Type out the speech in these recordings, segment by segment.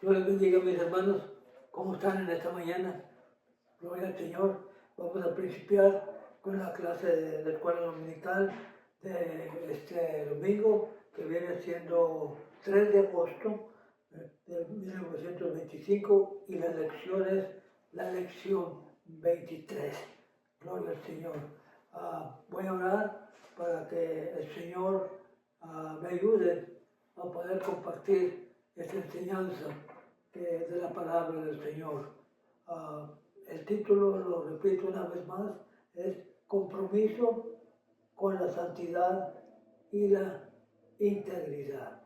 Dios les bendiga, mis hermanos. ¿Cómo están en esta mañana? Gloria al Señor. Vamos a principiar con la clase de la escuela dominical de este domingo, que viene siendo 3 de agosto de 1925, y las lecciones, la lección 23. Gloria al Señor. Voy a orar para que el Señor me ayude a poder compartir esta enseñanza de la palabra del Señor. El título, lo repito una vez más, es Compromiso con la santidad y la integridad.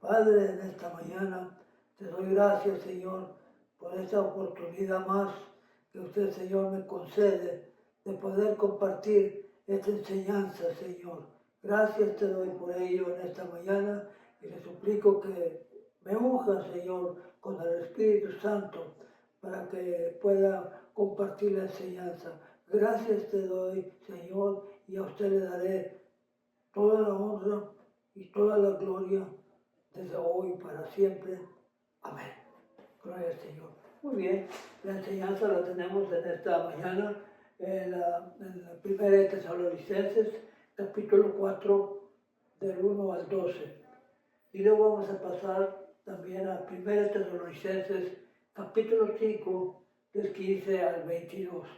Padre, en esta mañana te doy gracias, Señor, por esta oportunidad más que usted, Señor, me concede de poder compartir esta enseñanza, Señor. Gracias te doy por ello en esta mañana y le suplico que me unja, Señor, con el Espíritu Santo para que pueda compartir la enseñanza. Gracias te doy, Señor, y a usted le daré toda la honra y toda la gloria desde hoy para siempre. Amén. Gloria al Señor. Muy bien, la enseñanza la tenemos en esta mañana en la primera de Tesalonicenses, capítulo 4, del 1 al 12. Y luego vamos a pasar también a primera de Tesalonicenses, capítulo 5, del 15 al 22.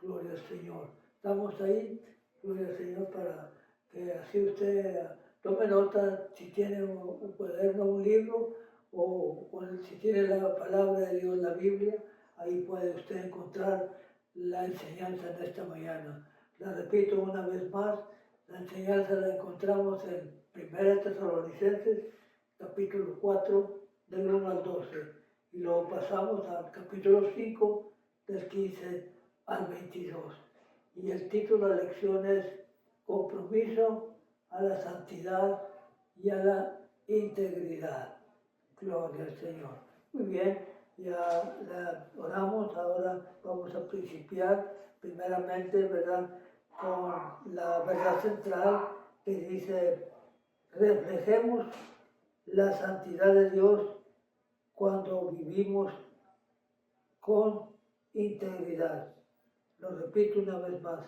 Gloria al Señor. Estamos ahí, gloria al Señor, para que así usted tome nota si tiene un cuaderno, un libro, o si tiene la palabra de Dios, la Biblia, ahí puede usted encontrar la enseñanza de esta mañana. La repito una vez más, la enseñanza la encontramos en 1 Tesalonicenses, capítulo 4, del 1 al 12, y luego pasamos al capítulo 5, del 15 al 22. Y el título de la lección es Compromiso a la santidad y a la integridad. Gloria al Señor. Muy bien, ya oramos, ahora vamos a principiar primeramente, ¿verdad?, con la verdad central que dice, reflejemos la santidad de Dios cuando vivimos con integridad. Lo repito una vez más,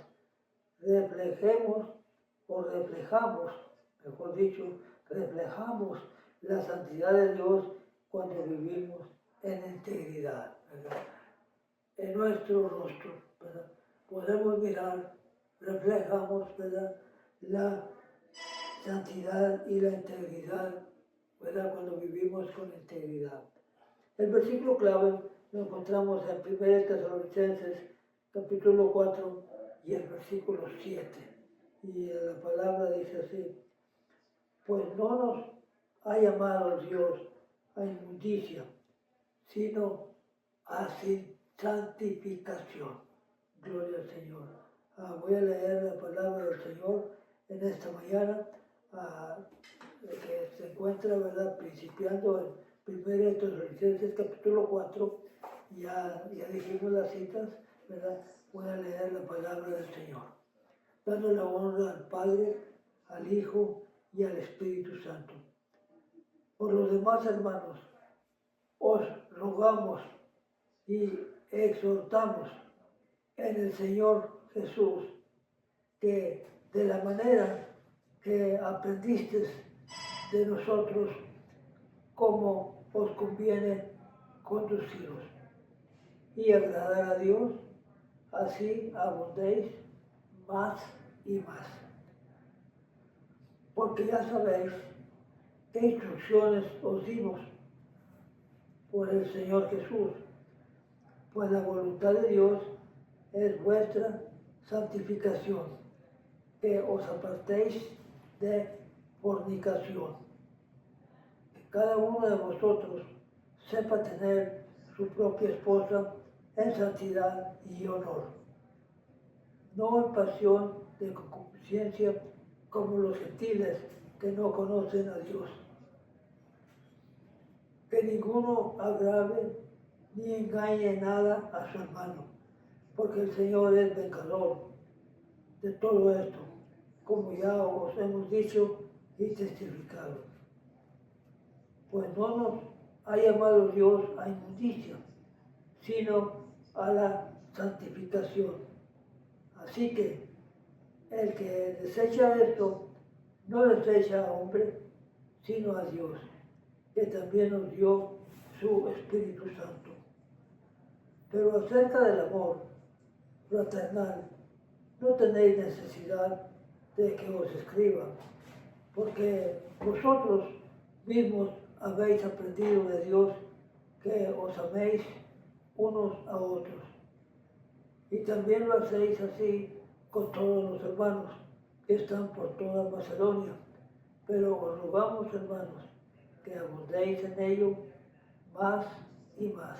reflejemos o reflejamos, mejor dicho, reflejamos la santidad de Dios cuando vivimos en integridad, ¿verdad? En nuestro rostro, ¿verdad? Podemos mirar, reflejamos, ¿verdad?, la santidad y la integridad, ¿verdad?, cuando vivimos con integridad. El versículo clave lo encontramos en 1 Tesalonicenses, capítulo 4, y el versículo 7. Y la palabra dice así, pues no nos ha llamado Dios a inmundicia, sino a santificación. Gloria al Señor. Voy a leer la palabra del Señor en esta mañana, que se encuentra, ¿verdad?, principiando en 1 Tesalonicenses capítulo 4, ya dijimos las citas, ¿verdad? Voy a leer la palabra del Señor. Dando la honra al Padre, al Hijo y al Espíritu Santo. Por los demás, hermanos, os rogamos y exhortamos en el Señor Jesús que de la manera que aprendiste de nosotros, como os conviene conduciros y agradar a Dios, así abundéis más y más. Porque ya sabéis qué instrucciones os dimos por el Señor Jesús, pues la voluntad de Dios es vuestra santificación, que os apartéis de fornicación. Que cada uno de vosotros sepa tener su propia esposa en santidad y honor, no en pasión de concupiscencia como los gentiles que no conocen a Dios. Que ninguno agrave ni engañe nada a su hermano, porque el Señor es vengador de todo esto, como ya os hemos dicho y testificado. Pues no nos ha llamado Dios a inmundicia, sino a la santificación. Así que el que desecha esto, no desecha a hombre, sino a Dios, que también nos dio su Espíritu Santo. Pero acerca del amor fraternal, no tenéis necesidad de que os escriba, porque vosotros mismos habéis aprendido de Dios que os améis unos a otros. Y también lo hacéis así con todos los hermanos que están por toda Macedonia. Pero os rogamos, hermanos, que abundéis en ello más y más,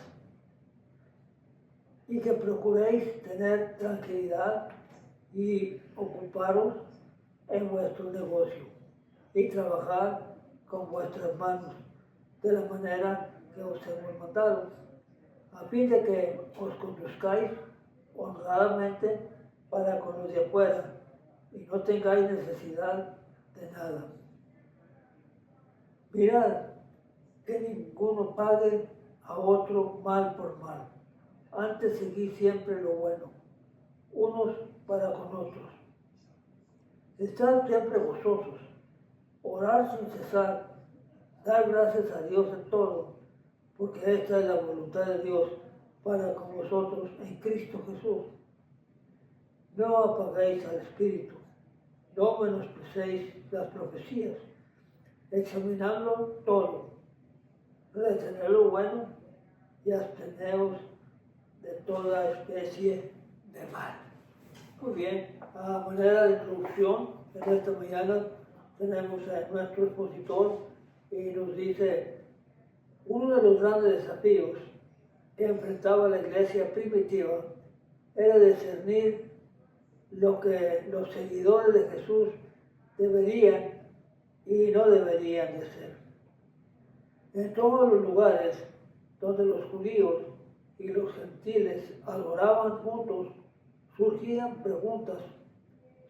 y que procuréis tener tranquilidad y ocuparos en vuestro negocio y trabajar con vuestras manos de la manera que os hemos mandado, a fin de que os conduzcáis honradamente para con los de afuera y no tengáis necesidad de nada. Mirad que ninguno pague a otro mal por mal. Antes seguid siempre lo bueno, unos para con otros. Estad siempre gozosos, orar sin cesar, dar gracias a Dios en todo, porque esta es la voluntad de Dios para con vosotros en Cristo Jesús. No apaguéis al Espíritu, no menosprecéis las profecías, examinadlo todo, retened lo bueno y absteneos de toda especie de mal. Muy bien, a manera de introducción, en esta mañana tenemos a nuestro expositor y nos dice: uno de los grandes desafíos que enfrentaba la iglesia primitiva era discernir lo que los seguidores de Jesús deberían y no deberían de hacer. En todos los lugares donde los judíos y los gentiles adoraban juntos, surgían preguntas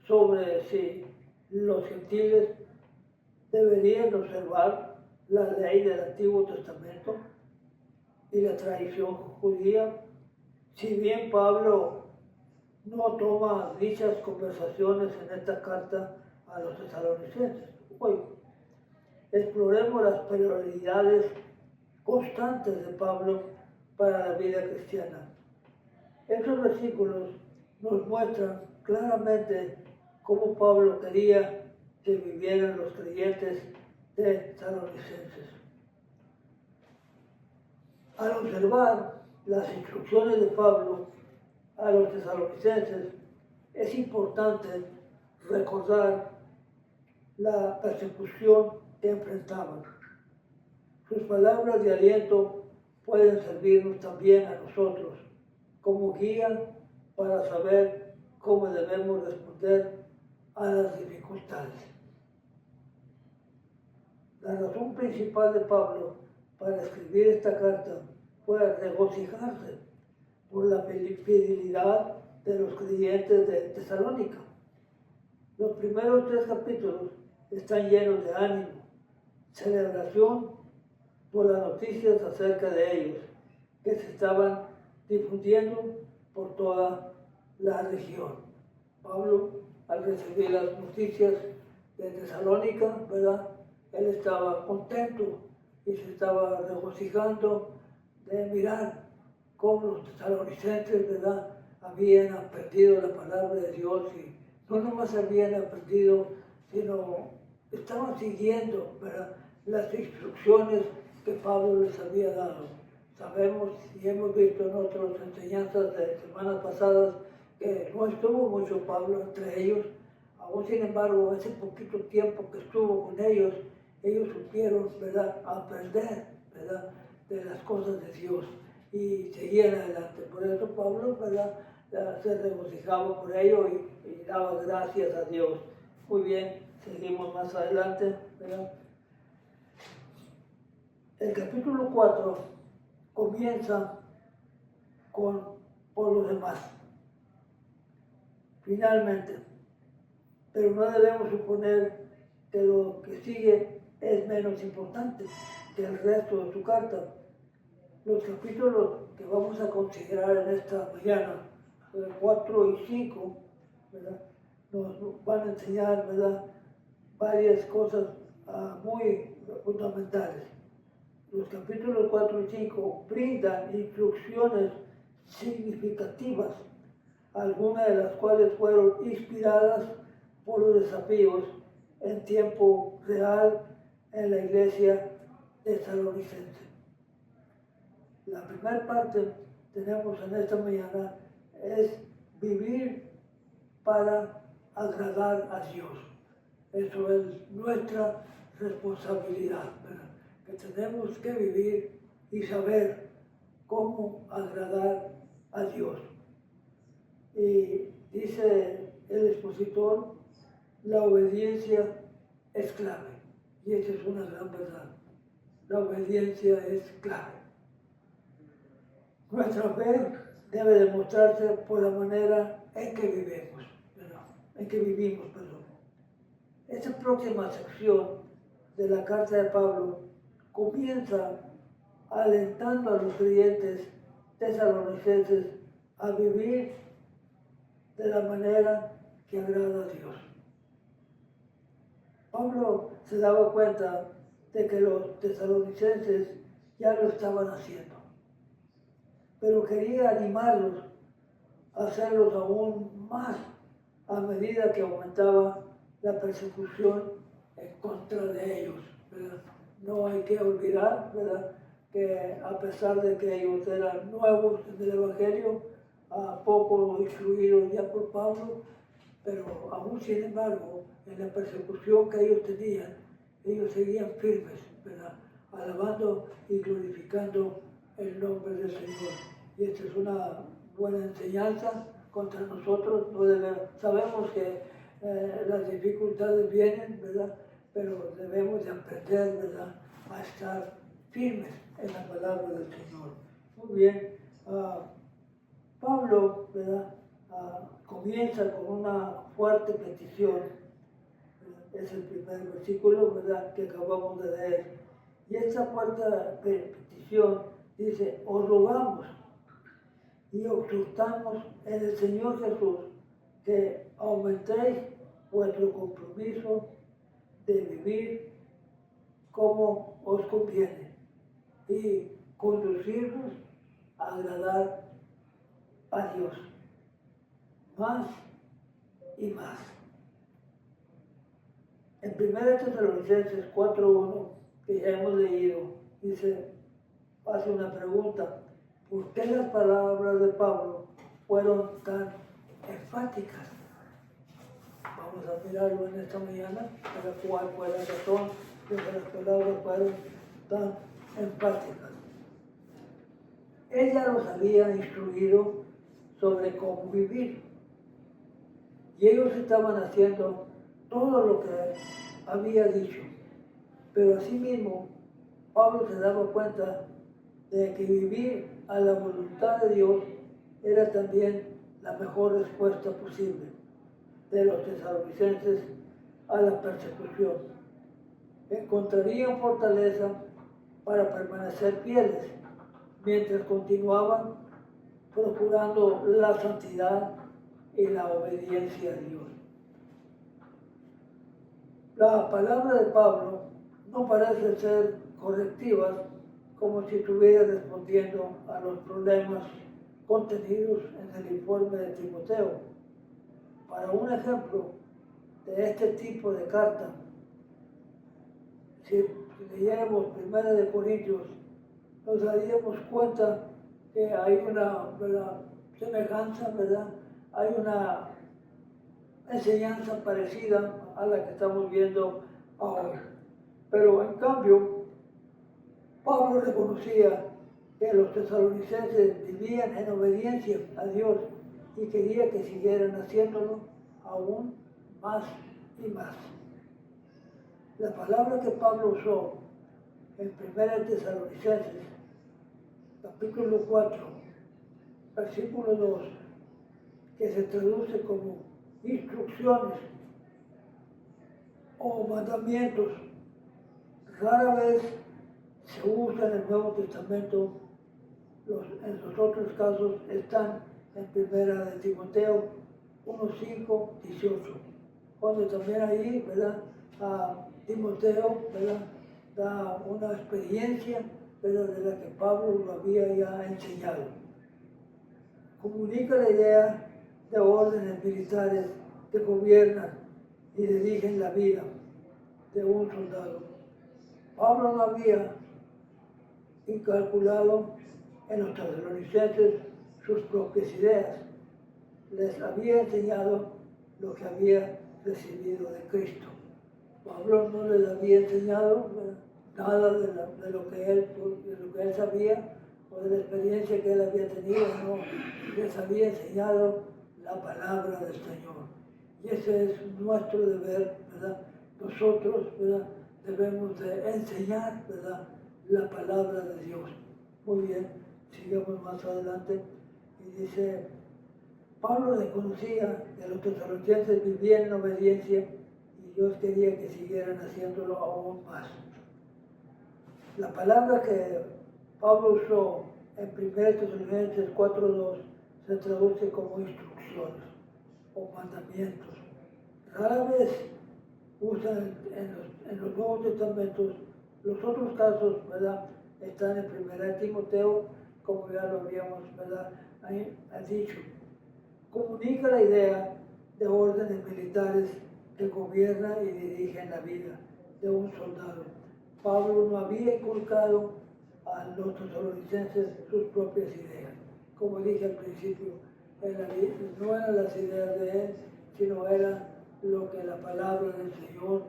sobre si los gentiles deberían observar la ley del Antiguo Testamento y la tradición judía. Si bien Pablo no toma dichas conversaciones en esta carta a los tesalonicenses, hoy exploremos las prioridades constantes de Pablo para la vida cristiana. Estos versículos nos muestran claramente cómo Pablo quería que vivieran los creyentes de tesalonicenses. Al observar las instrucciones de Pablo a los tesalonicenses, es importante recordar la persecución que enfrentaban. Sus palabras de aliento pueden servirnos también a nosotros como guía para saber cómo debemos responder a las dificultades. La razón principal de Pablo para escribir esta carta fue regocijarse por la fidelidad de los creyentes de Tesalónica. Los primeros 3 capítulos están llenos de ánimo, celebración por las noticias acerca de ellos que se estaban difundiendo por toda la región. Pablo, al recibir las noticias de Tesalónica, ¿verdad?, él estaba contento y se estaba regocijando de mirar cómo los tesalonicenses, ¿verdad?, habían aprendido la palabra de Dios, y no nomás habían aprendido, sino estaban siguiendo, ¿verdad?, las instrucciones que Pablo les había dado. Sabemos y hemos visto en otras enseñanzas de semanas pasadas que no estuvo mucho Pablo entre ellos. Aún sin embargo, ese poquito tiempo que estuvo con ellos supieron, ¿verdad?, aprender, ¿verdad?, de las cosas de Dios y seguían adelante. Por eso Pablo, ¿verdad?, se regocijaba por ello y daba gracias a Dios. Muy bien, seguimos más adelante, ¿verdad? El capítulo 4 comienza por los demás. Finalmente, pero no debemos suponer que lo que sigue es menos importante que el resto de su carta. Los capítulos que vamos a considerar en esta mañana, 4 y 5, ¿verdad?, nos van a enseñar, ¿verdad?, varias cosas muy fundamentales. Los capítulos 4 y 5 brindan instrucciones significativas, algunas de las cuales fueron inspiradas por los desafíos en tiempo real en la iglesia tesalonicense. La primera parte que tenemos en esta mañana es vivir para agradar a Dios. Eso es nuestra responsabilidad, ¿verdad?, que tenemos que vivir y saber cómo agradar a Dios. Y dice el expositor, la obediencia es clave. Y esa es una gran verdad. La obediencia es clave. Nuestra fe debe demostrarse por la manera en que vivimos, ¿verdad?, en que vivimos, perdón. Esta próxima sección de la carta de Pablo comienza alentando a los creyentes tesalonicenses a vivir de la manera que agrada a Dios. Pablo se daba cuenta de que los tesalonicenses ya lo estaban haciendo, pero quería animarlos a hacerlos aún más a medida que aumentaba la persecución en contra de ellos, ¿verdad? No hay que olvidar, ¿verdad?, que a pesar de que ellos eran nuevos en el Evangelio, poco instruidos ya por Pablo, pero aún sin embargo, en la persecución que ellos tenían, ellos seguían firmes, ¿verdad?, alabando y glorificando el nombre del Señor. Y esta es una buena enseñanza contra nosotros. No sabemos que las dificultades vienen, ¿verdad?, pero debemos de aprender, ¿verdad?, a estar firmes en la palabra del Señor. Muy bien, Pablo, ¿verdad?, comienza con una fuerte petición. Es el primer versículo, ¿verdad?, que acabamos de leer. Y esta fuerte petición dice: os rogamos y exhortamos en el Señor Jesús que aumentéis vuestro compromiso de vivir como os conviene y conducirnos a agradar a Dios más y más. En 1 Tesalonicenses 4:1, que ya hemos leído, hace una pregunta: ¿por qué las palabras de Pablo fueron tan enfáticas? Vamos a mirarlo en esta mañana, para cuál fue la razón de que las palabras fueron tan enfáticas. Ella los había instruido sobre cómo vivir, y ellos estaban haciendo todo lo que había dicho. Pero asimismo, Pablo se daba cuenta de que vivir a la voluntad de Dios era también la mejor respuesta posible de los tesalonicenses a la persecución. Encontrarían fortaleza para permanecer fieles mientras continuaban procurando la santidad y la obediencia a Dios. La palabra de Pablo no parece ser correctiva, como si estuviera respondiendo a los problemas contenidos en el informe de Timoteo. Para un ejemplo de este tipo de carta, si leyéramos 1 Corintios, nos daríamos cuenta que hay una, ¿verdad?, semejanza, ¿verdad?, hay una enseñanza parecida a la que estamos viendo ahora. Pero en cambio, Pablo reconocía que los tesalonicenses vivían en obediencia a Dios y quería que siguieran haciéndolo aún más y más. La palabra que Pablo usó en 1 Tesalonicenses, capítulo 4, versículo 2, que se traduce como instrucciones o mandamientos, Rara vez se usa en el Nuevo Testamento, en los otros casos están en primera de Timoteo 1:5, 18, donde también ahí, ¿verdad? A Timoteo, ¿verdad? Da una experiencia, ¿verdad? De la que Pablo lo había ya enseñado. Comunica la idea de órdenes militares que gobiernan y dirigen la vida de un soldado. Pablo no había incalculado en los tesalonicenses sus propias ideas. Les había enseñado lo que había recibido de Cristo. Pablo no les había enseñado nada de lo que él sabía o de la experiencia que él había tenido, no, les había enseñado la palabra del Señor. Y ese es nuestro deber, ¿verdad? Nosotros, ¿verdad? Debemos de enseñar, ¿verdad? La palabra de Dios. Muy bien, sigamos más adelante. Y dice, Pablo reconocía que los tesalonicenses vivían en obediencia y Dios quería que siguieran haciéndolo aún más. La palabra que Pablo usó en 1 Tesalonicenses 4:2 se traduce como instrucciones o mandamientos. Rara vez usan en los Nuevos Testamentos. Los otros casos, ¿verdad? Están en 1 Timoteo, como ya lo habíamos, ¿verdad? Ahí ha dicho. Comunica la idea de órdenes militares que gobiernan y dirigen la vida de un soldado. Pablo no había inculcado a los tesalonicenses sus propias ideas. Como dije al principio, no eran las ideas de él, sino era lo que la palabra del Señor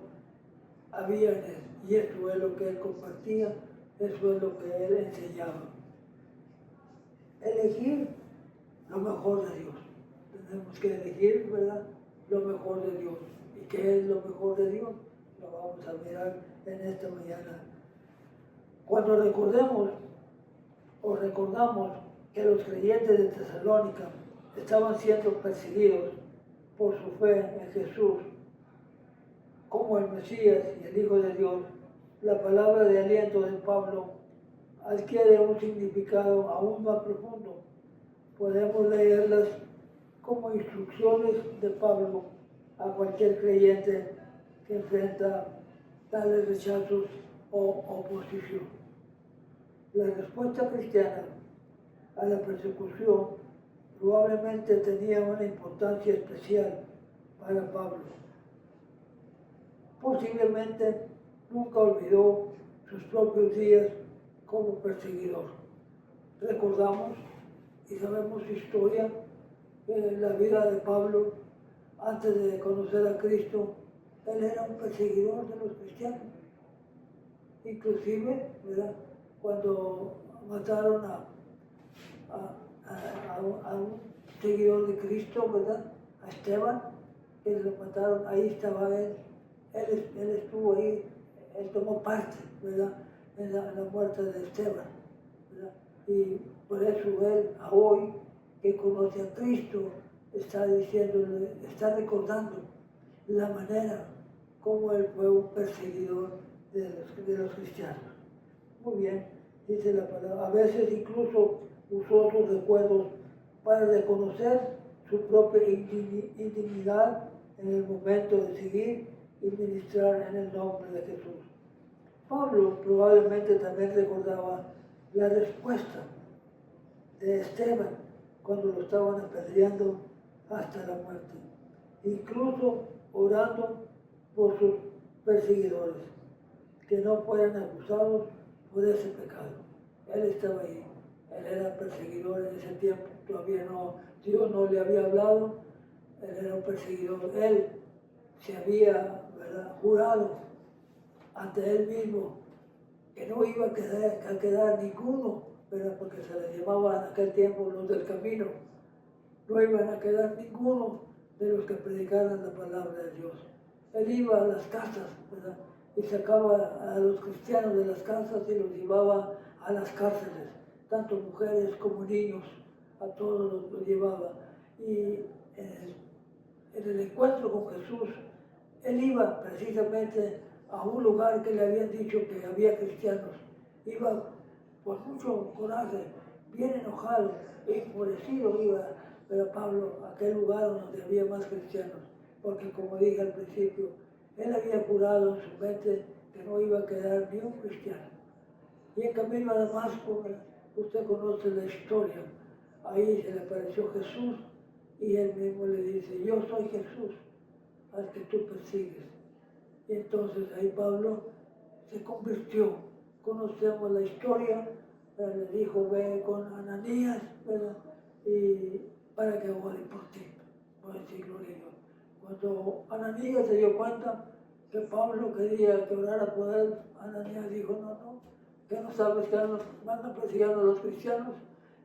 había en él. Y eso es lo que él compartía, eso es lo que él enseñaba. Elegir lo mejor de Dios. Tenemos que elegir, ¿verdad? Lo mejor de Dios. ¿Y qué es lo mejor de Dios? Lo vamos a mirar en esta mañana. Cuando recordamos que los creyentes de Tesalónica estaban siendo perseguidos por su fe en Jesús como el Mesías y el Hijo de Dios, la palabra de aliento de Pablo adquiere un significado aún más profundo. Podemos leerlas como instrucciones de Pablo a cualquier creyente que enfrenta tales rechazos o oposición. La respuesta cristiana a la persecución probablemente tenía una importancia especial para Pablo. Posiblemente nunca olvidó sus propios días como perseguidor. Recordamos y sabemos su historia, la vida de Pablo antes de conocer a Cristo. Él era un perseguidor de los cristianos. Inclusive, ¿verdad? Cuando mataron a un seguidor de Cristo, ¿verdad? A Esteban, que lo mataron, ahí estaba él. Él estuvo ahí, él tomó parte, ¿verdad? En la muerte de Esteban, ¿verdad? Y por eso él, a hoy, que conoce a Cristo, está diciéndole, está recordando la manera como él fue un perseguidor de los cristianos. Muy bien, dice la palabra. A veces incluso usó sus recuerdos para reconocer su propia intimidad en el momento de seguir y ministrar en el nombre de Jesús. Pablo probablemente también recordaba la respuesta de Esteban cuando lo estaban apedreando hasta la muerte, incluso orando por sus perseguidores, que no fueran acusados por ese pecado. Él estaba ahí, él era perseguidor en ese tiempo, todavía no, Dios no le había hablado, él era un perseguidor, él se había, ¿verdad?, jurado ante él mismo que no iba a quedar ninguno, ¿verdad?, porque se les llamaba en aquel tiempo los del camino, no iban a quedar ninguno de los que predicaran la palabra de Dios. Él iba a las casas, ¿verdad?, y sacaba a los cristianos de las casas y los llevaba a las cárceles, tanto mujeres como niños, a todos los llevaba. Y en el encuentro con Jesús, él iba precisamente a un lugar que le habían dicho que había cristianos. Iba con mucho coraje, bien enojado, enfurecido iba Pablo a aquel lugar donde había más cristianos, porque como dije al principio, él había jurado en su mente que no iba a quedar ni un cristiano. Y en camino a Damasco, usted conoce la historia, ahí se le apareció Jesús y él mismo le dice, yo soy Jesús, al que tú persigues. Y entonces ahí Pablo se convirtió. Conocemos la historia, le dijo, ve con Ananías, ¿verdad? Y para que ore por ti. Voy a decir gloria a Dios. Cuando Ananías se dio cuenta que Pablo quería que orara por él, Ananías dijo, no, que no sabes que me andan persiguiendo a los cristianos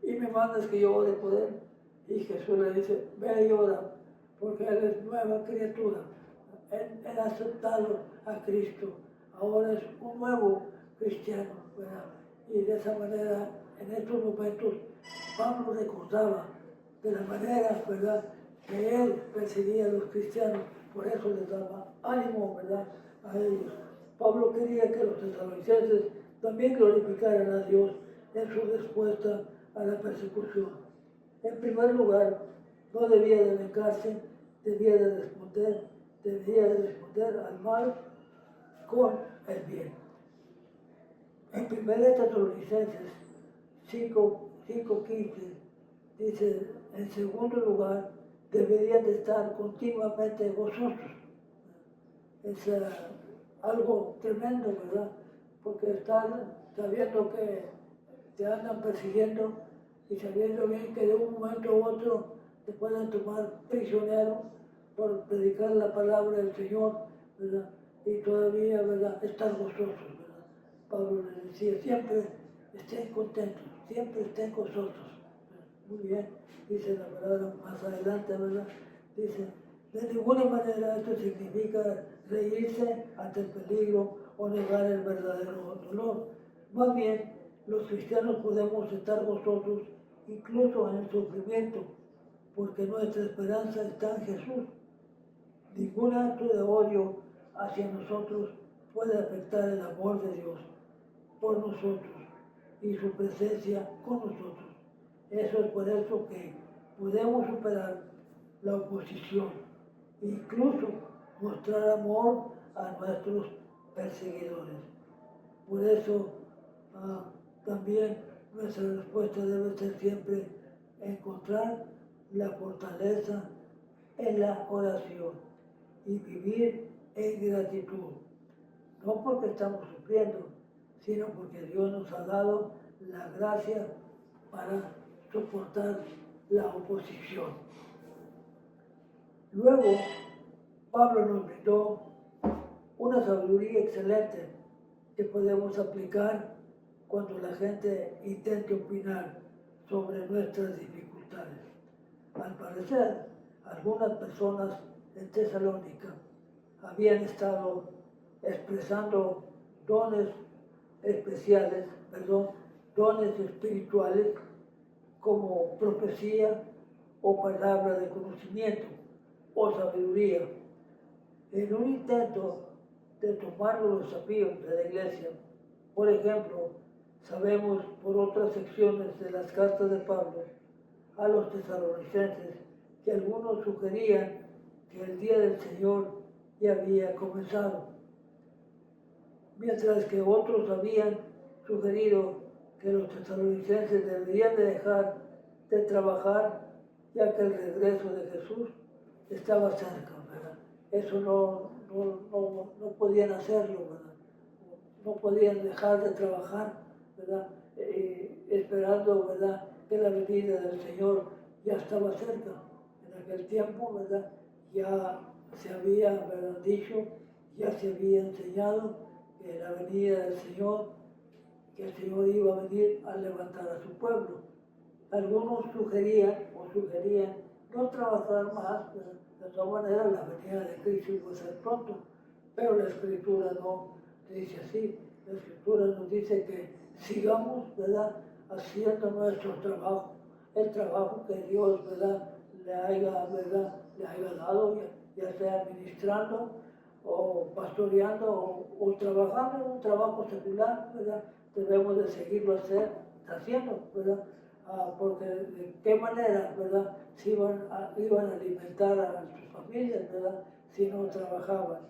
y me mandas que yo ore por él. Y Jesús le dice, ve y ora, porque él es nueva criatura. Él ha aceptado a Cristo, ahora es un nuevo cristiano, ¿verdad? Y de esa manera, en estos momentos, Pablo recordaba de la manera, ¿verdad?, que él perseguía a los cristianos, por eso les daba ánimo, ¿verdad?, a ellos. Pablo quería que los tesalonicenses también glorificaran a Dios en su respuesta a la persecución. En primer lugar, no debía de vengarse, debía de responder al mal con el bien. En 1 Tesalonicenses 5:15 dice, en segundo lugar, deberían de estar continuamente gozosos. Es algo tremendo, ¿verdad? Porque están sabiendo que te andan persiguiendo y sabiendo bien que de un momento a otro te pueden tomar prisionero por predicar la palabra del Señor, ¿verdad? Y todavía, ¿verdad?, estar gozosos, ¿verdad? Pablo les decía, siempre estén contentos, siempre estén gozosos. Muy bien, dice la palabra más adelante, ¿verdad? Dice, de ninguna manera esto significa reírse ante el peligro o negar el verdadero dolor. Más bien, los cristianos podemos estar gozosos incluso en el sufrimiento, porque nuestra esperanza está en Jesús. Ningún acto de odio hacia nosotros puede afectar el amor de Dios por nosotros y su presencia con nosotros. Eso es por eso que podemos superar la oposición, incluso mostrar amor a nuestros perseguidores. Por eso también nuestra respuesta debe ser siempre encontrar la fortaleza en la oración y vivir en gratitud. No porque estamos sufriendo, sino porque Dios nos ha dado la gracia para soportar la oposición. Luego, Pablo nos brindó una sabiduría excelente que podemos aplicar cuando la gente intente opinar sobre nuestras dificultades. Al parecer, algunas personas en Tesalónica habían estado expresando dones espirituales como profecía o palabra de conocimiento o sabiduría. En un intento de tomar los desafíos de la iglesia, por ejemplo, sabemos por otras secciones de las cartas de Pablo a los tesalonicenses que algunos sugerían que el día del Señor ya había comenzado, mientras que otros habían sugerido que los tesalonicenses deberían de dejar de trabajar ya que el regreso de Jesús estaba cerca, ¿verdad? Eso no podían hacerlo, ¿verdad? No podían dejar de trabajar, ¿verdad? Esperando, ¿verdad?, que la venida del Señor ya estaba cerca. En aquel tiempo, ¿verdad?, ya se había, ¿verdad?, dicho, ya se había enseñado que la venida del Señor, que el Señor iba a venir a levantar a su pueblo. Algunos sugerían no trabajar más, ¿verdad? De todas maneras la venida de Cristo iba a ser pronto, pero la Escritura no dice así. La Escritura nos dice que sigamos, ¿verdad?, haciendo nuestro trabajo, el trabajo que Dios, ¿verdad?, le haya dado, ya sea ministrando o pastoreando o trabajando en un trabajo secular, ¿verdad? Debemos de seguirlo haciendo, ¿verdad? Porque de qué manera, ¿verdad? Si iban a alimentar a sus familias, ¿verdad? Si no trabajaban.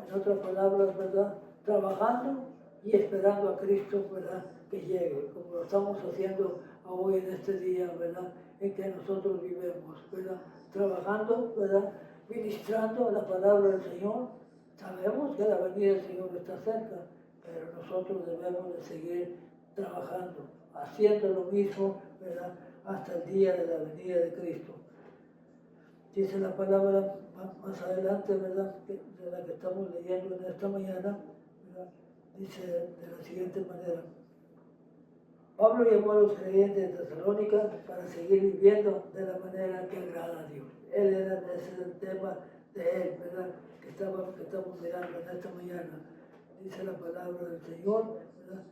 En otras palabras, ¿verdad? Trabajando y esperando a Cristo, ¿verdad? Que llegue, como lo estamos haciendo hoy en este día, ¿verdad? En que nosotros vivimos, ¿verdad? Trabajando, ¿verdad? Ministrando la palabra del Señor. Sabemos que la venida del Señor está cerca, pero nosotros debemos de seguir trabajando, haciendo lo mismo, ¿verdad? Hasta el día de la venida de Cristo. Dice la palabra más adelante, ¿verdad? De la que estamos leyendo en esta mañana, ¿verdad? Dice de la siguiente manera. Pablo llamó a los creyentes de Tesalónica para seguir viviendo de la manera que agrada a Dios. Ese es el tema de él, ¿verdad? Que estamos mirando en esta mañana. Dice la palabra del Señor, ¿verdad?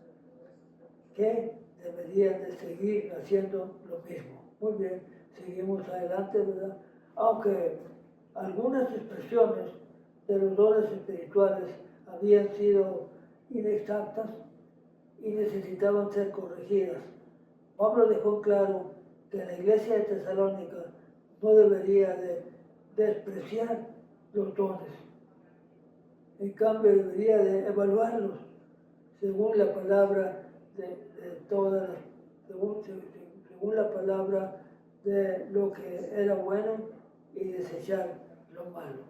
Que deberían de seguir haciendo lo mismo. Muy bien, seguimos adelante, ¿verdad? Aunque algunas expresiones de los dones espirituales habían sido inexactas y necesitaban ser corregidas, Pablo dejó claro que la iglesia de Tesalónica no debería de despreciar los dones. En cambio, debería de evaluarlos según la palabra según la palabra de lo que era bueno y desechar lo malo.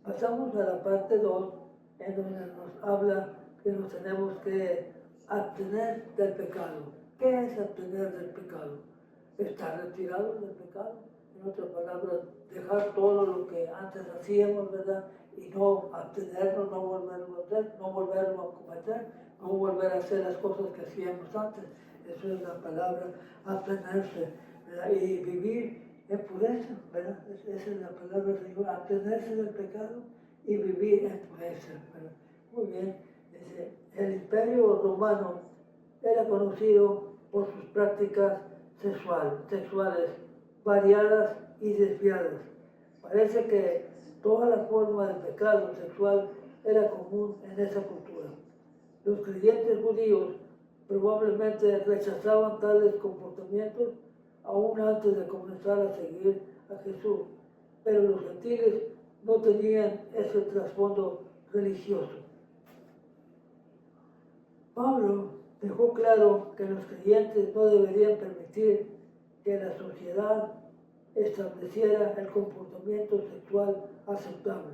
Pasamos a la parte 2, en donde nos habla que nos tenemos que abstener del pecado. ¿Qué es abstener del pecado? Estar retirados del pecado. En otras palabras, dejar todo lo que antes hacíamos, ¿verdad? Y no abstenernos, no volverlo a hacer, no volverlo a cometer, no volver a hacer las cosas que hacíamos antes. Eso es la palabra abstenerse, ¿verdad? Y vivir en pureza, ¿verdad? Esa es la palabra del Señor, abstenerse del pecado y vivir en pureza, ¿verdad? Muy bien, el imperio romano era conocido por sus prácticas sexuales variadas y desviadas. Parece que toda la forma de pecado sexual era común en esa cultura. Los creyentes judíos probablemente rechazaban tales comportamientos aún antes de comenzar a seguir a Jesús, pero los gentiles no tenían ese trasfondo religioso. Pablo dejó claro que los creyentes no deberían permitir que la sociedad estableciera el comportamiento sexual aceptable.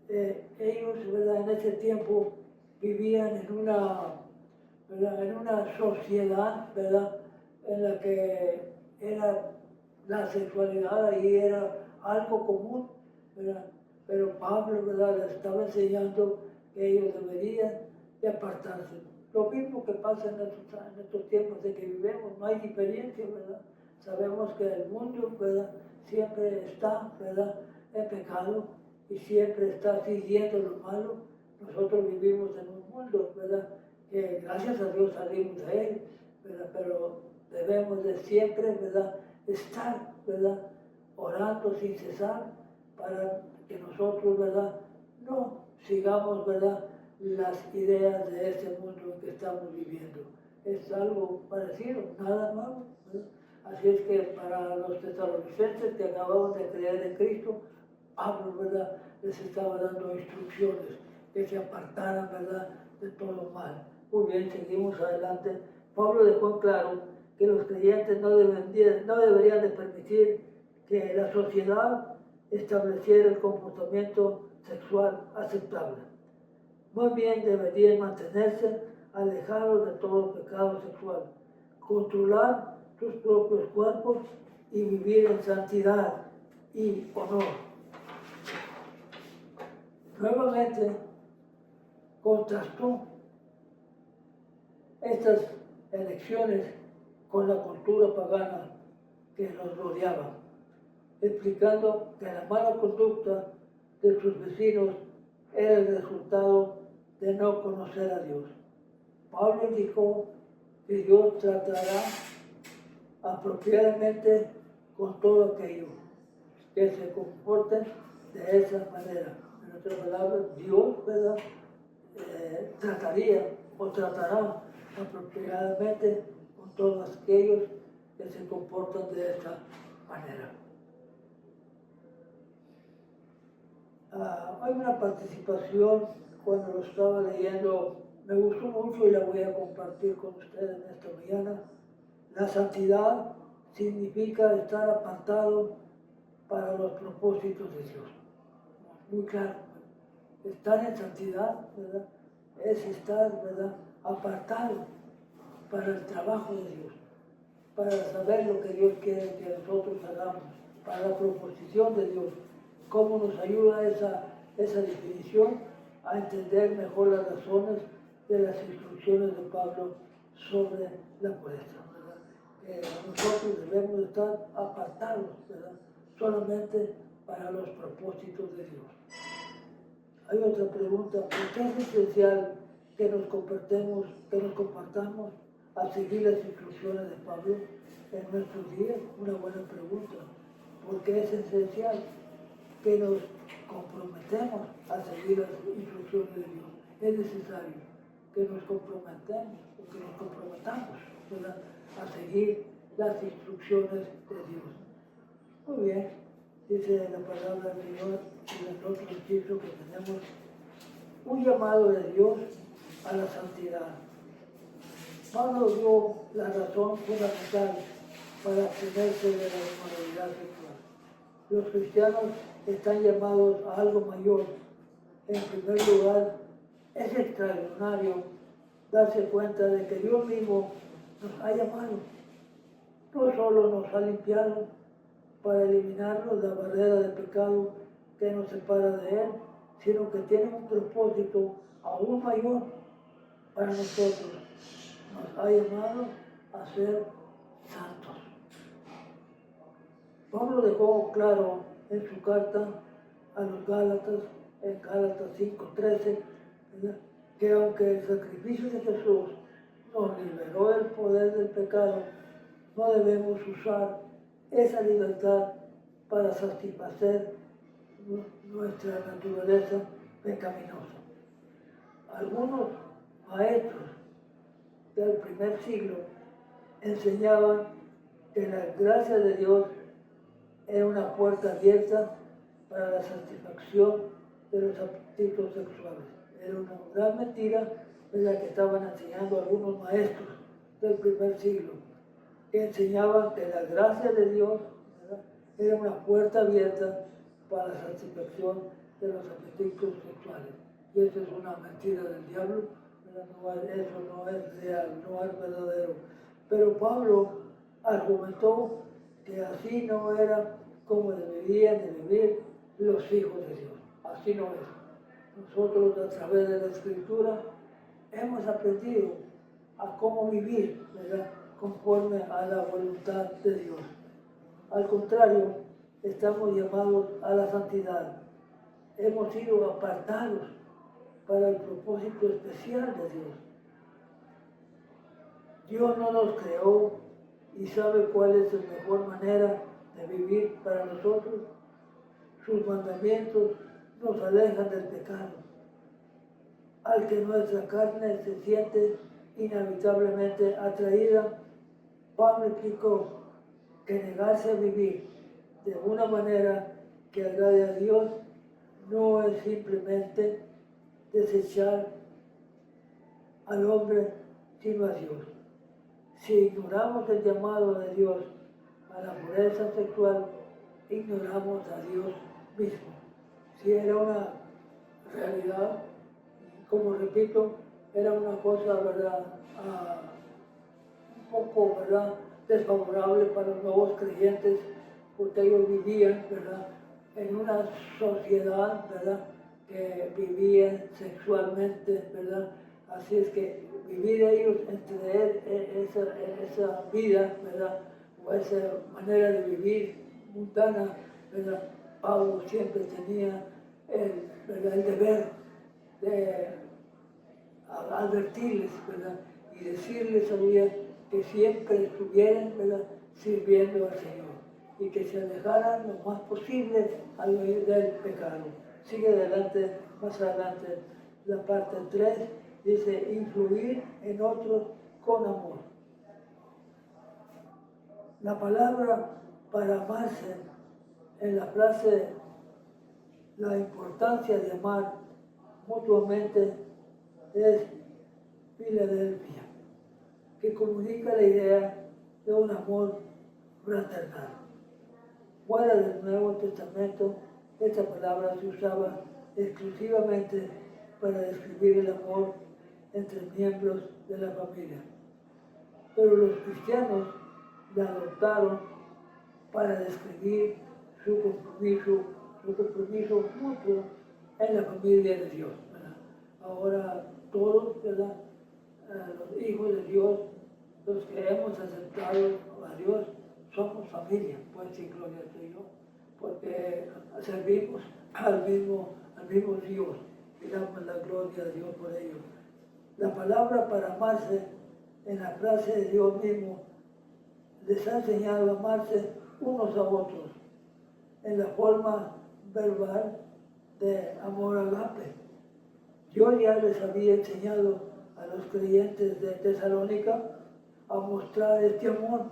Ellos, ¿verdad? En ese tiempo vivían en una sociedad, ¿verdad? En la que era la sexualidad ahí era algo común, ¿verdad? Pero Pablo, ¿verdad? Les estaba enseñando que ellos deberían de apartarse. Lo mismo que pasa en estos tiempos de que vivimos, no hay diferencia, ¿verdad? Sabemos que el mundo, ¿verdad? Siempre está, ¿verdad? En pecado y siempre está siguiendo lo malo. Nosotros vivimos en un mundo, ¿verdad? Que gracias a Dios salimos de él, ¿verdad? Pero debemos de siempre, ¿verdad? Estar, ¿verdad? Orando sin cesar para que nosotros, ¿verdad? No sigamos, ¿verdad? Las ideas de este mundo en que estamos viviendo. Es algo parecido, nada nuevo, ¿verdad? Así es que para los tesalonicenses que acababan de creer en Cristo, Pablo, ¿verdad? Les estaba dando instrucciones que se apartaran, ¿verdad? De todo mal. Muy bien, seguimos adelante. Pablo dejó en claro que los creyentes no deberían de permitir que la sociedad estableciera el comportamiento sexual aceptable. Más bien deberían mantenerse alejados de todo pecado sexual, controlar sus propios cuerpos y vivir en santidad y honor. Nuevamente contrastó estas elecciones con la cultura pagana que los rodeaba, explicando que la mala conducta de sus vecinos era el resultado de no conocer a Dios. Pablo indicó que Dios tratará apropiadamente con todo aquello que se comporten de esa manera. En otras palabras, Dios, ¿verdad? Trataría o tratará apropiadamente con todos aquellos que se comportan de esta manera. Hay una participación cuando lo estaba leyendo, me gustó mucho y la voy a compartir con ustedes en esta mañana. La santidad significa estar apartado para los propósitos de Dios. Muy claro. Estar en santidad, ¿verdad? Es estar, ¿verdad?, apartado para el trabajo de Dios, para saber lo que Dios quiere que nosotros hagamos, para la proposición de Dios. ¿Cómo nos ayuda esa definición? A entender mejor las razones de las instrucciones de Pablo sobre la pureza, ¿verdad? Nosotros debemos estar apartados, ¿verdad?, solamente para los propósitos de Dios. Hay otra pregunta: ¿por qué es esencial que nos compartamos a seguir las instrucciones de Pablo en nuestros días? Una buena pregunta. ¿Por qué es esencial que nos comprometemos a seguir las instrucciones de Dios? Es necesario que nos comprometamos, ¿verdad?, a seguir las instrucciones de Dios. Muy bien, dice la palabra del Señor en el otro inciso que tenemos, un llamado de Dios a la santidad. Pablo dio la razón fundamental para abstenerse de la inmoralidad sexual. Los cristianos están llamados a algo mayor. En primer lugar, es extraordinario darse cuenta de que Dios mismo nos ha llamado. No solo nos ha limpiado para eliminarnos la barrera de pecado que nos separa de Él, sino que tiene un propósito aún mayor para nosotros. Nos ha llamado a ser santos. Pablo dejó claro en su carta a los Gálatas, en Gálatas 5:13, que aunque el sacrificio de Jesús nos liberó del poder del pecado, no debemos usar esa libertad para satisfacer nuestra naturaleza pecaminosa. Algunos maestros del primer siglo enseñaban que la gracia de Dios era una puerta abierta para la satisfacción de los apetitos sexuales. Era una gran mentira en la que estaban enseñando algunos maestros del primer siglo, que enseñaban que la gracia de Dios, ¿verdad?, era una puerta abierta para la satisfacción de los apetitos sexuales. Y eso es una mentira del diablo, eso no es real, no es verdadero. Pero Pablo argumentó que así no era como deberían de vivir los hijos de Dios. Así no es. Nosotros, a través de la Escritura, hemos aprendido a cómo vivir, ¿verdad?, conforme a la voluntad de Dios. Al contrario, estamos llamados a la santidad. Hemos sido apartados para el propósito especial de Dios. Dios no nos creó y sabe cuál es la mejor manera de vivir para nosotros. Sus mandamientos nos alejan del pecado, al que nuestra carne se siente inevitablemente atraída. Pablo explicó que negarse a vivir de una manera que agrade a Dios no es simplemente desechar al hombre, sino a Dios. Si ignoramos el llamado de Dios a la pureza sexual, ignoramos a Dios mismo. Si era una realidad, como repito, era una cosa, ¿verdad?, un poco, ¿verdad?, desfavorable para los nuevos creyentes, porque ellos vivían, ¿verdad?, en una sociedad, ¿verdad?, que vivían sexualmente, ¿verdad? Así es que vivir ellos entre esa vida, ¿verdad?, o esa manera de vivir mundana, ¿verdad? Pablo siempre tenía el deber de advertirles, ¿verdad?, y decirles a ellos que siempre estuvieran, ¿verdad?, sirviendo al Señor. y que se alejaran lo más posible al huir del pecado. Sigue adelante, más adelante, la parte 3, dice influir en otros con amor. La palabra para amarse en la frase la importancia de amar mutuamente es Filadelfia, que comunica la idea de un amor fraternal. Fuera del Nuevo Testamento, esta palabra se usaba exclusivamente para describir el amor entre miembros de la familia. Pero los cristianos la adoptaron para describir su compromiso mutuo en la familia de Dios, ¿verdad? Ahora todos, ¿verdad? Los hijos de Dios, los que hemos aceptado a Dios, somos familia, pues sí, gloria al Señor, porque servimos al mismo Dios y damos la gloria a Dios por ello. La palabra para amarse en la frase de Dios mismo les ha enseñado a amarse unos a otros en la forma verbal de amor agape. Yo ya les había enseñado a los creyentes de Tesalónica a mostrar este amor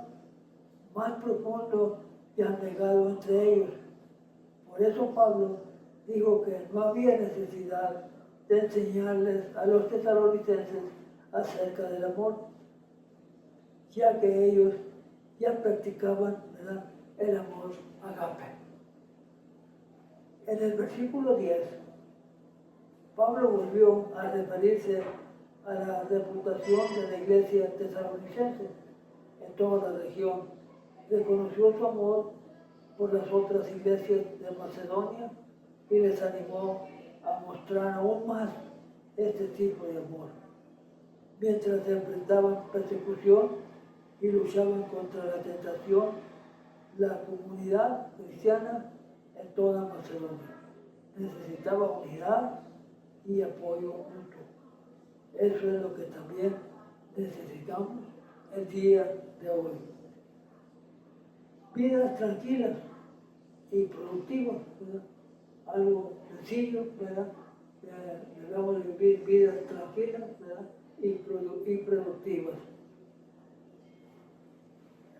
más profundo y abnegado entre ellos. Por eso Pablo dijo que no había necesidad de enseñarles a los tesalonicenses acerca del amor, ya que ellos ya practicaban, ¿verdad?, el amor agape. En el versículo 10, Pablo volvió a referirse a la reputación de la iglesia tesalonicense en toda la región. Reconoció su amor por las otras iglesias de Macedonia y les animó a mostrar aún más este tipo de amor, mientras enfrentaban persecución y luchaban contra la tentación. La comunidad cristiana en toda Macedonia necesitaba unidad y apoyo mutuo. Eso es lo que también necesitamos el día de hoy. Vidas tranquilas y productivas, ¿verdad? Algo sencillo, ¿verdad? Debemos vivir vidas tranquilas, ¿verdad?, y productivas.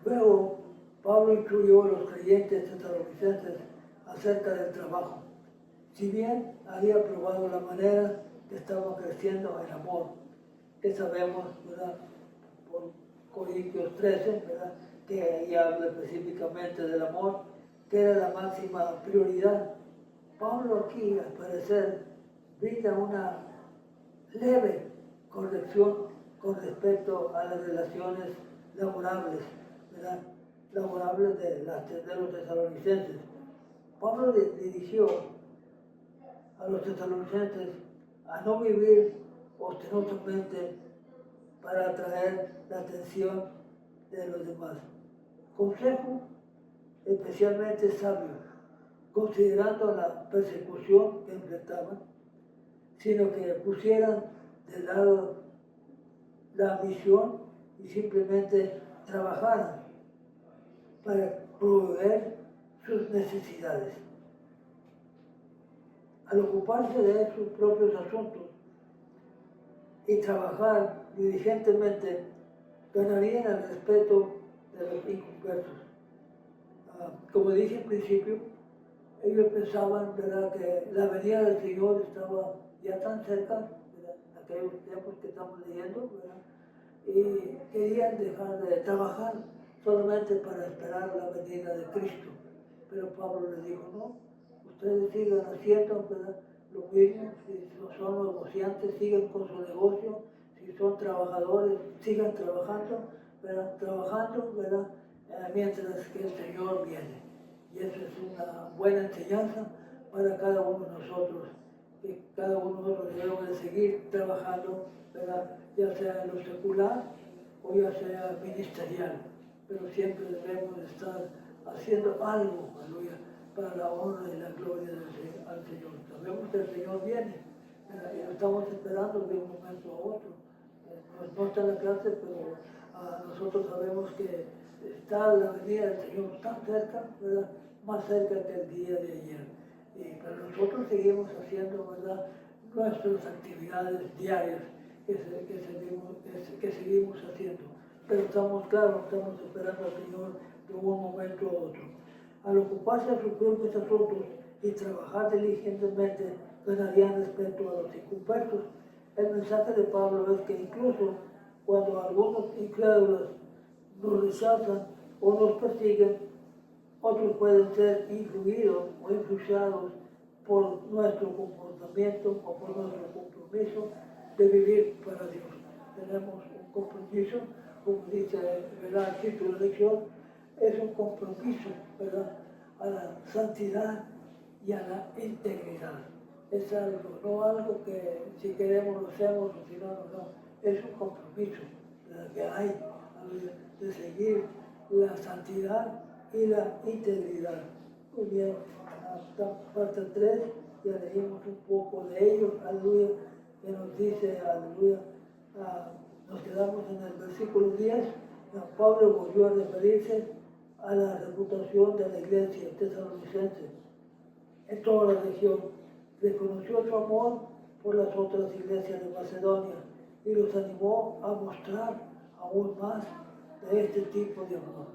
Luego, Pablo incluyó a los creyentes tesalonicenses acerca del trabajo. Si bien había probado la manera que estaba creciendo el amor, que sabemos, ¿verdad?, por Corintios 13, ¿verdad?, que ahí habla específicamente del amor, que era la máxima prioridad. Pablo aquí, al parecer, brinda una leve corrección con respecto a las relaciones laborables, ¿verdad?, laborables de los tesalonicenses. Pablo dirigió a los tesalonicenses a no vivir ostenosamente para atraer la atención de los demás. Consejo especialmente sabio, considerando la persecución que enfrentaban, sino que pusieran de lado la ambición y simplemente trabajaran para proveer sus necesidades. Al ocuparse de sus propios asuntos y trabajar diligentemente, ganarían el respeto de los inconversos. Como dije al principio, ellos pensaban, ¿verdad?, que la venida del Señor estaba ya tan cerca, ¿verdad?, aquellos tiempos que estamos leyendo, ¿verdad?, y querían dejar de trabajar solamente para esperar la venida de Cristo. Pero Pablo les dijo, no, ustedes sigan haciendo, ¿verdad?, lo mismo. Si son negociantes, sigan con su negocio. Si son trabajadores, sigan trabajando, ¿verdad?, mientras que el Señor viene. Y eso es una buena enseñanza para cada uno de nosotros, que cada uno de nosotros debemos de seguir trabajando, ¿verdad?, ya sea en lo secular o ya sea ministerial, pero siempre debemos de estar haciendo algo, aleluya, para la honra y la gloria al Señor. Sabemos que el Señor viene, ¿verdad?, y lo estamos esperando de un momento a otro. No está en la clase, pero Nosotros sabemos que está la venida del Señor tan cerca, ¿verdad? Más cerca que el día de ayer. Pero nosotros seguimos haciendo, ¿verdad?, nuestras actividades diarias que seguimos haciendo. Pero estamos claros, estamos esperando al Señor de un momento a otro. Al ocuparse de sus propios asuntos y trabajar diligentemente, ganarían respeto a los inconversos. El mensaje de Pablo es que incluso cuando algunos incrédulos nos rechazan o nos persiguen, otros pueden ser influidos o influenciados por nuestro comportamiento o por nuestro compromiso de vivir para Dios. Tenemos un compromiso, como dice, ¿verdad?, el título de lección, es un compromiso, ¿verdad?, a la santidad y a la integridad. Es algo, no algo que si queremos lo hacemos o si no, no. Es un compromiso, ¿verdad?, que hay de seguir la santidad y la integridad. Muy bien, hasta parte 3, ya leímos un poco de ellos, aleluya, que nos dice, aleluya, nos quedamos en el versículo 10, Pablo volvió a referirse a la reputación de la iglesia tesalonicense en toda la región. Reconoció su amor por las otras iglesias de Macedonia y los animó a mostrar aún más de este tipo de amor.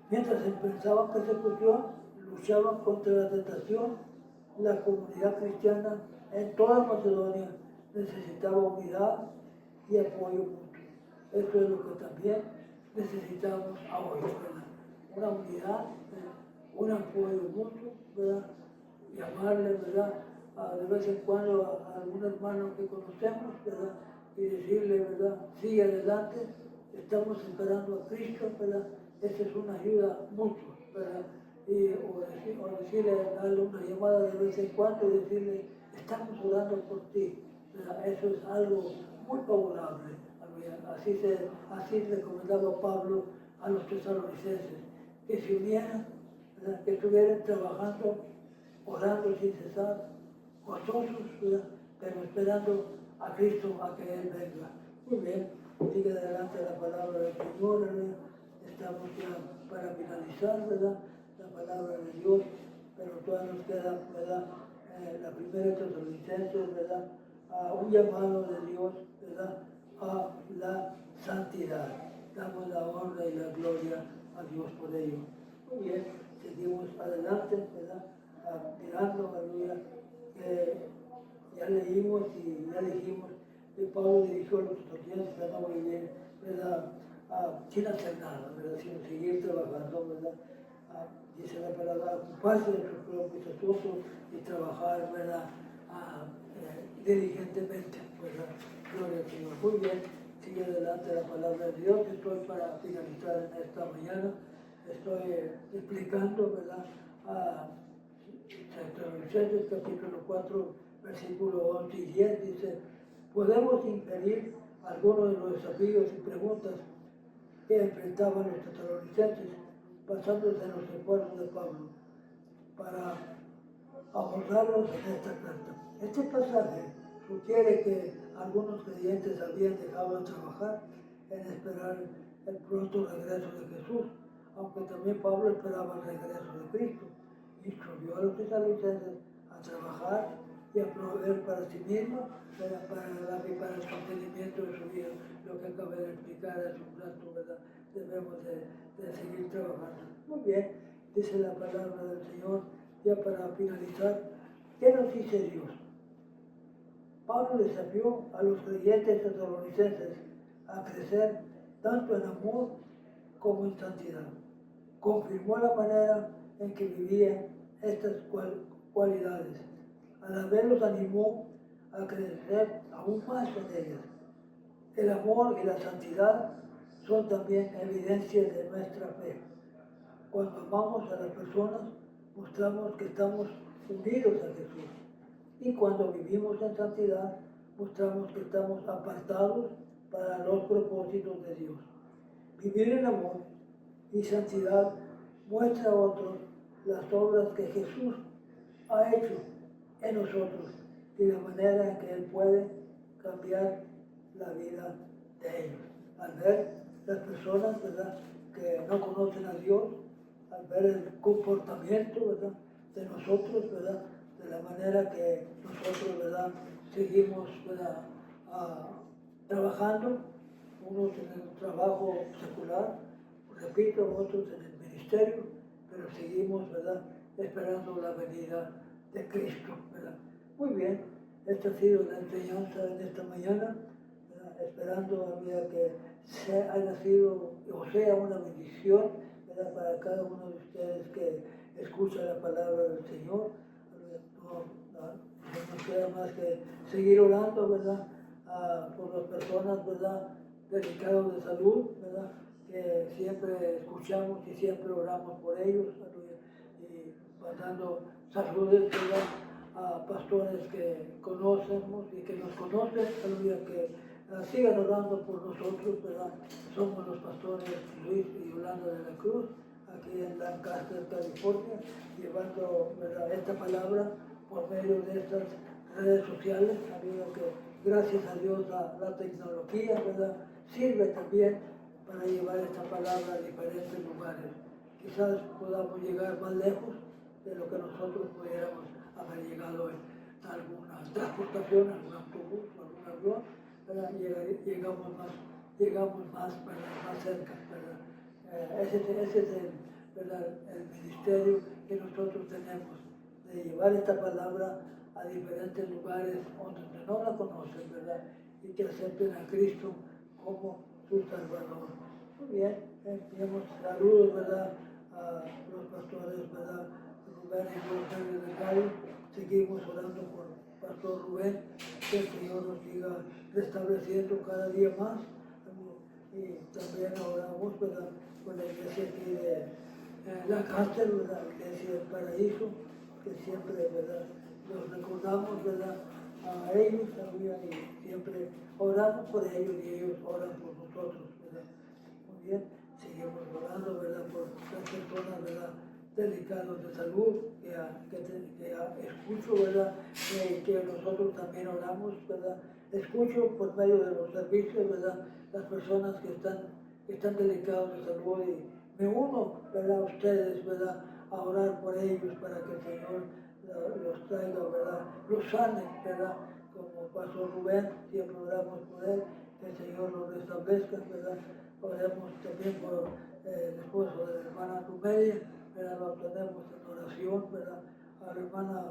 Mientras empezaban persecución, luchaban contra la tentación, la comunidad cristiana en toda Macedonia necesitaba unidad y apoyo mutuo. Esto es lo que también necesitamos ahora, ¿verdad? Una unidad, un apoyo mutuo, ¿verdad? Llamarle, ¿verdad?, de vez en cuando a algún hermano que conocemos, ¿verdad?, y decirle, ¿verdad?, sigue adelante, estamos esperando a Cristo, ¿verdad? Esa es una ayuda mutua, ¿verdad? O decirle, darle una llamada de vez en cuando y decirle, estamos orando por ti, ¿verdad? Eso es algo muy favorable. Así recomendaba Pablo a los tesalonicenses, que se unieran, ¿verdad?, que estuvieran trabajando, orando sin cesar, gozosos, ¿verdad?, pero esperando a Cristo a que Él venga. Muy bien, sigue adelante la palabra del Señor, ¿verdad? Estamos ya para finalizar, ¿verdad?, la palabra de Dios, pero todavía nos queda, ¿verdad?, la primera Tesalonicenses, ¿verdad?, un llamado de Dios, ¿verdad?, a la santidad. Damos la honra y la gloria a Dios por ello. Muy bien, seguimos adelante, ¿verdad?, mirando, aleluya, ya leímos y ya dijimos que Pablo dirigió a los estudiantes a no vivir, ¿verdad?, sin hacer nada, ¿verdad?, sin seguir trabajando, ¿verdad?, dice la palabra, ocuparse de sus propios asuntos y trabajar, ¿verdad?, diligentemente, ¿verdad? Gloria al Señor. Muy bien, sigue adelante la palabra de Dios. Estoy para finalizar en esta mañana. Estoy explicando, ¿verdad?, Tesalonicenses capítulo 4, versículo 11 y 10, dice, podemos inferir algunos de los desafíos y preguntas que enfrentaban los tesalonicenses basándose en los esfuerzos de Pablo para abordarlos en esta carta. Este pasaje sugiere que algunos creyentes habían dejado de trabajar en esperar el pronto regreso de Jesús, aunque también Pablo esperaba el regreso de Cristo. Instruyó a los tesalonicenses a trabajar y a proveer para sí mismos, para el sostenimiento de su vida. Lo que acabé de explicar es un rato, ¿verdad? Debemos de seguir trabajando. Muy bien, dice la palabra del Señor, ya para finalizar, ¿qué nos dice Dios? Pablo desafió a los creyentes tesalonicenses a crecer tanto en amor como en santidad. Confirmó la manera en que vivían estas cualidades. A la vez los animó a crecer aún más en ellas. El amor y la santidad son también evidencias de nuestra fe. Cuando amamos a las personas, mostramos que estamos unidos a Jesús. Y cuando vivimos en santidad, mostramos que estamos apartados para los propósitos de Dios. Vivir en amor y santidad muestra a otros las obras que Jesús ha hecho en nosotros y la manera en que Él puede cambiar la vida de ellos. Al ver las personas, ¿verdad?, que no conocen a Dios, al ver el comportamiento, ¿verdad?, de nosotros, ¿verdad?, de la manera que nosotros, ¿verdad?, seguimos, ¿verdad?, trabajando, unos en el trabajo secular, repito, otros en el ministerio, pero seguimos, ¿verdad?, esperando la venida de Cristo, ¿verdad? Muy bien, esta ha sido la enseñanza de esta mañana, ¿verdad?, esperando, ¿verdad?, que haya sido o sea una bendición, ¿verdad?, para cada uno de ustedes que escucha la palabra del Señor. No nos queda más que seguir orando, ¿verdad?, por las personas, ¿verdad?, delicados de salud, ¿verdad?, que siempre escuchamos y siempre oramos por ellos, ¿verdad?, y mandando saludos, ¿verdad?, a pastores que conocemos y que nos conocen, aleluya, que sigan orando por nosotros, ¿verdad? Somos los pastores Luis y Yolanda de la Cruz, aquí en Lancaster, California, llevando, ¿verdad?, esta palabra por medio de estas redes sociales, aleluya, que gracias a Dios la tecnología, ¿verdad?, sirve también para llevar esta palabra a diferentes lugares. Quizás podamos llegar más lejos de lo que nosotros pudiéramos haber llegado en alguna transportación, algún autobús, algún avión, ¿verdad? Llegamos más, ¿verdad?, más cerca, ¿verdad? Ese es ¿verdad?, el ministerio que nosotros tenemos, de llevar esta palabra a diferentes lugares donde no la conocen, ¿verdad?, y que acepten a Cristo como su Salvador. Muy bien, enviamos saludos, ¿verdad?, a los pastores, ¿verdad?, Rubén y Rosario de Gallo. Seguimos orando por Pastor Rubén, que el Señor nos siga restableciendo cada día más. Y también oramos, ¿verdad?, por la iglesia aquí de la cárcel, ¿verdad?, la iglesia del Paraíso, que siempre, ¿verdad?, los recordamos, ¿verdad?, a ellos también, y siempre oramos por ellos y ellos oran por nosotros, ¿verdad? Muy bien, seguimos orando, ¿verdad?, por las personas, ¿verdad?, delicados de salud, que escucho, ¿verdad?, que nosotros también oramos, ¿verdad? Escucho por medio de los servicios, ¿verdad?, las personas que están delicados de salud, y me uno, ¿verdad?, a ustedes, ¿verdad?, a orar por ellos para que el Señor los traiga, ¿verdad?, los sane, ¿verdad?, como Pastor Rubén, siempre oramos por él, que el Señor lo restablezca, ¿verdad? Oremos también por el esposo de la hermana Numedia, ¿verdad?, lo tenemos en oración, ¿verdad?, a la hermana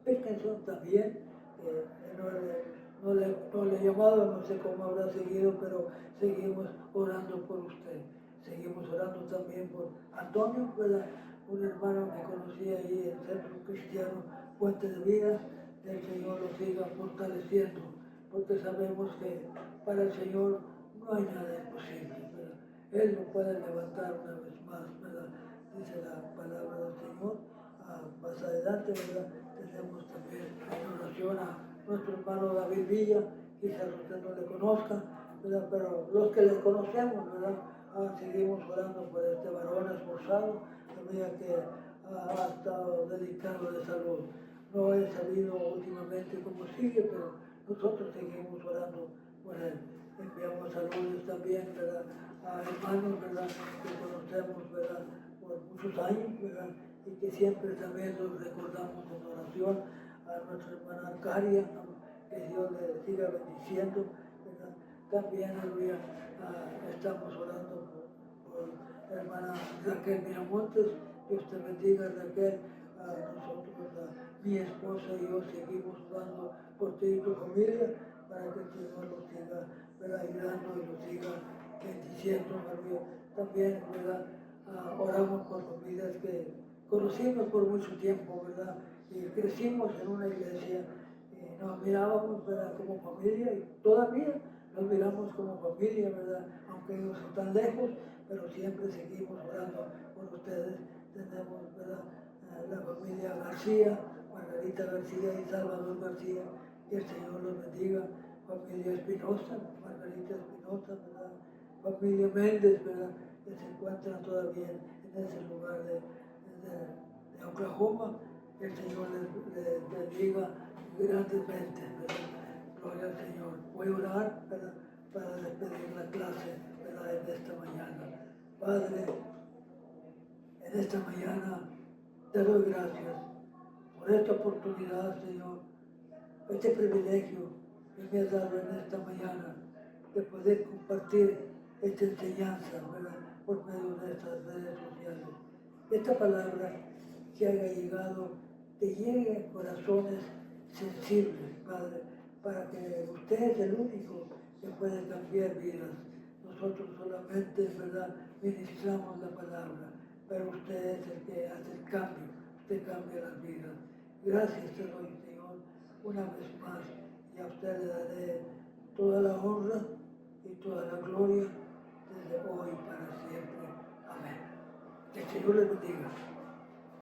Wilkinson también, no le he llamado, no sé cómo habrá seguido, pero seguimos orando por usted. Seguimos orando también por Antonio, ¿verdad?, un hermano que conocí ahí en el Centro Cristiano Puente de Vida. El Señor lo siga fortaleciendo, porque sabemos que para el Señor no hay nada imposible, ¿verdad? Él lo puede levantar una vez más, ¿verdad?, dice la palabra del Señor. Más adelante, ¿verdad?, tenemos también en oración a nuestro hermano David Villa, quizás usted no le conozca, ¿verdad?, pero los que le conocemos, ¿verdad?, seguimos orando por este varón esforzado, también que ha estado delicado de salud. No he sabido últimamente cómo sigue, pero nosotros seguimos orando por él. Enviamos saludos también, ¿verdad?, a hermanos, ¿verdad?, que conocemos, ¿verdad?, por muchos años, ¿verdad?, y que siempre también los recordamos en oración. A nuestra hermana Arcadia, que Dios le siga bendiciendo, ¿verdad? También, aleluya, estamos orando por la hermana Raquel Miramontes. Dios te bendiga, Raquel. Nosotros, mi esposa y yo seguimos orando por ti y tu familia, para que el Señor los siga, ¿verdad?, ayudando y los siga bendiciendo, aleluya. También, ¿verdad?, oramos por familias que conocimos por mucho tiempo, ¿verdad?, y crecimos en una iglesia, y nos mirábamos, ¿verdad?, como familia, y todavía nos miramos como familia, ¿verdad?, aunque ellos están lejos, pero siempre seguimos orando por ustedes. Tenemos, ¿verdad?, la familia García, Margarita García y Salvador García, que el Señor los bendiga. Familia Espinosa, Margarita Espinosa, ¿verdad?, familia Méndez, ¿verdad?, que se encuentran todavía en ese lugar de Oklahoma. El Señor les bendiga grandemente, ¿verdad? Gloria al Señor. Voy a orar, ¿verdad?, para despedir la clase ¿verdad? En esta mañana. Padre, en esta mañana te doy gracias por esta oportunidad, Señor, este privilegio que me has dado en esta mañana de poder compartir esta enseñanza, ¿verdad? Por medio de estas redes sociales. Esta palabra que haya llegado te llegue a corazones sensibles, Padre, para que usted es el único que puede cambiar vidas. Nosotros solamente, ¿verdad?, ministramos la palabra, pero usted es el que hace el cambio, usted cambia las vidas. Gracias te doy, Señor, una vez más, y a usted le daré toda la honra y toda la gloria desde hoy para siempre. Amén. Que el Señor les bendiga.